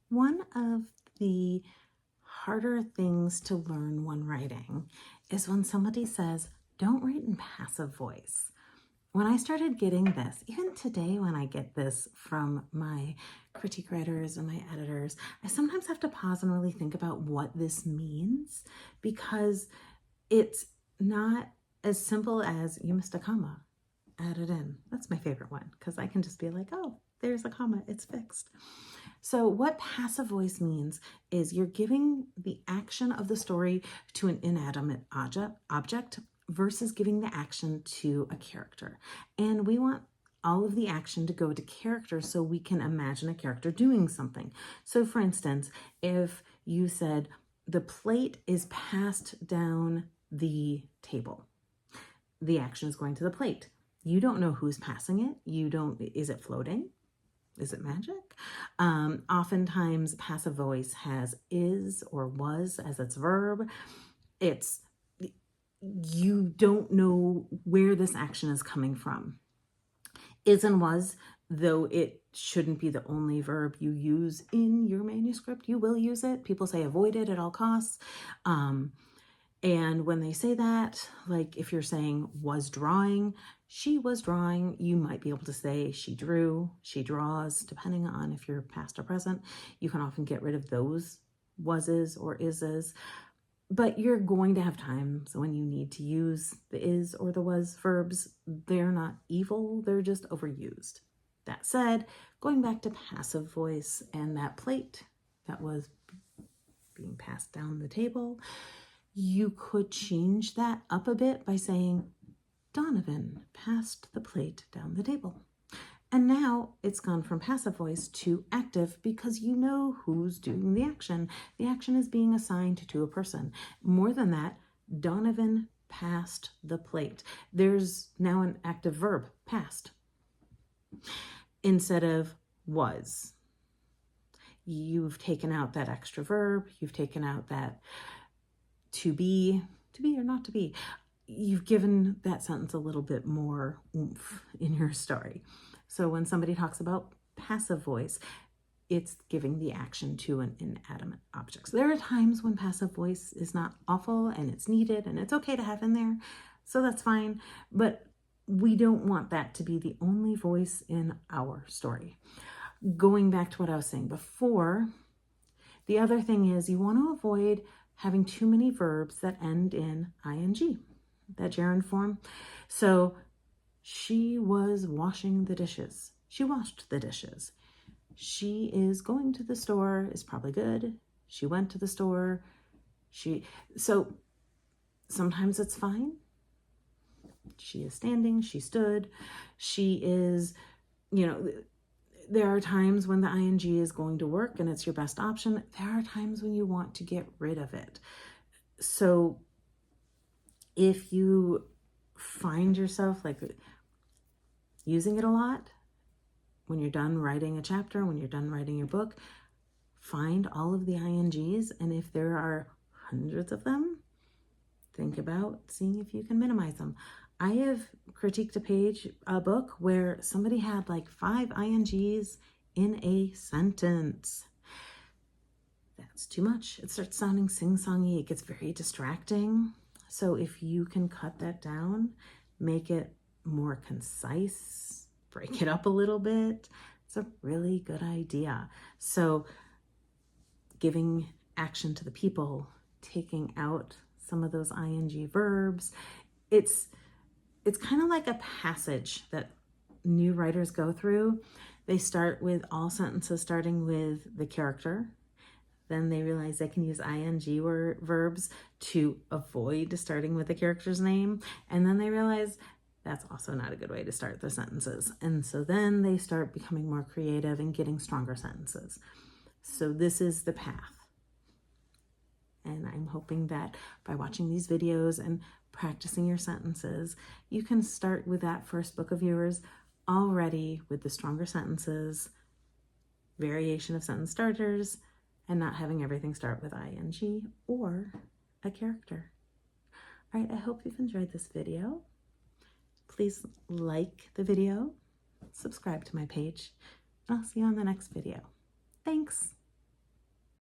One of the harder things to learn when writing is when somebody says, don't write in passive voice. When I started getting this, even today when I get this from my critique writers and my editors, I sometimes have to pause and really think about what this means, because it's not as simple as you missed a comma, add it in. That's my favorite one, because I can just be like, oh, there's a comma, it's fixed. So what passive voice means is you're giving the action of the story to an inanimate object versus giving the action to a character. And we want all of the action to go to character so we can imagine a character doing something. So for instance, if you said the plate is passed down the table, the action is going to the plate. You don't know who's passing it. Is it floating? Is it magic? Oftentimes passive voice has is or was as its verb. You don't know where this action is coming from. Is and was, though it shouldn't be the only verb you use in your manuscript, you will use it. People say avoid it at all costs. And when they say that, like if you're saying was drawing, she was drawing, you might be able to say she drew, she draws, depending on if you're past or present. You can often get rid of those wases or ises, but you're going to have times when you need to use the is or the was verbs. They're not evil, they're just overused. That said, going back to passive voice and that plate that was being passed down the table, you could change that up a bit by saying, Donovan passed the plate down the table. And now it's gone from passive voice to active because you know who's doing the action. The action is being assigned to a person. More than that, Donovan passed the plate. There's now an active verb, passed, instead of was. You've taken out that extra verb. You've taken out that to be or not to be. You've given that sentence a little bit more oomph in your story. So when somebody talks about passive voice, it's giving the action to an inanimate object. So there are times when passive voice is not awful and it's needed and it's okay to have in there. So that's fine. But we don't want that to be the only voice in our story. Going back to what I was saying before, the other thing is you want to avoid having too many verbs that end in ing, that gerund form. So she was washing the dishes. She washed the dishes. She is going to the store is probably good. She went to the store. So sometimes it's fine. She is standing, she stood. She is, there are times when the ing is going to work and it's your best option. There are times when you want to get rid of it. So if you find yourself like using it a lot, when you're done writing a chapter, when you're done writing your book, find all of the ings. And if there are hundreds of them, think about seeing if you can minimize them. I have critiqued a book where somebody had like 5 ings in a sentence. That's too much. It starts sounding sing-songy. It gets very distracting. So if you can cut that down, make it more concise, break it up a little bit, it's a really good idea. So giving action to the people, taking out some of those ing verbs, it's kind of like a passage that new writers go through. They start with all sentences starting with the character. Then they realize they can use ing verbs to avoid starting with the character's name. And then they realize that's also not a good way to start their sentences. And so then they start becoming more creative and getting stronger sentences. So this is the path. And I'm hoping that by watching these videos and practicing your sentences, you can start with that first book of yours already with the stronger sentences, variation of sentence starters, and not having everything start with ing or a character. All right, I hope you've enjoyed this video. Please like the video, subscribe to my page, and I'll see you on the next video. Thanks.